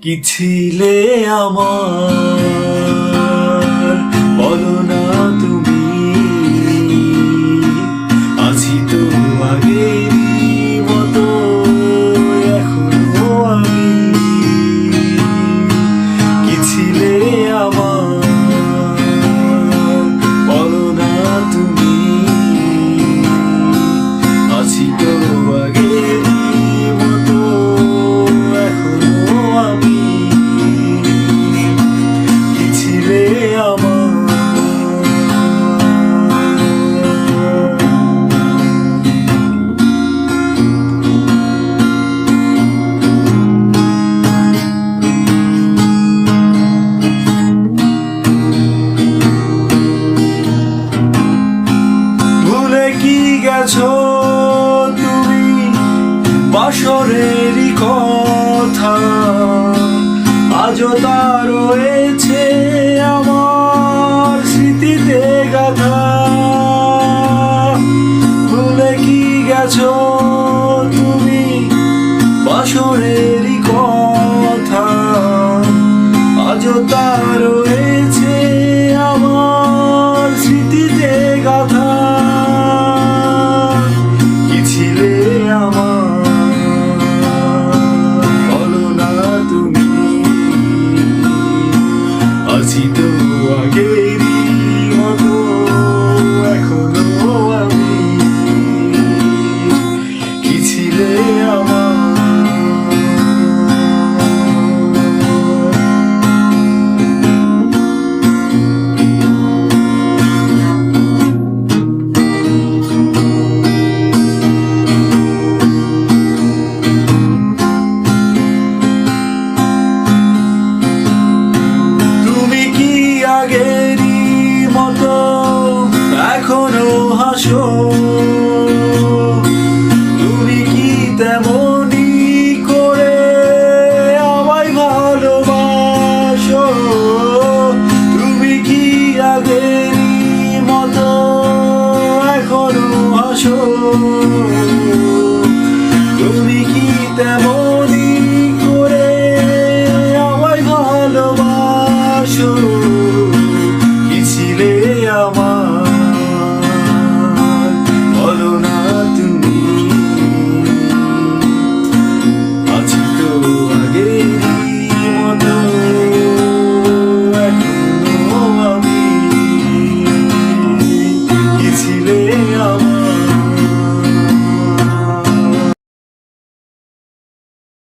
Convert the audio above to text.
কি ছিলে আমার, বলো না তুমি। আছি তো আগেরই মতো এখনো আমি। কি ছিলে আমার, বলো না তুমি। আছি তো আগেরই মতো এখনো আমি। কি ছিলে আমার। ভুলে কি গেছো তুমি বাসরেরই কথা, আজও তার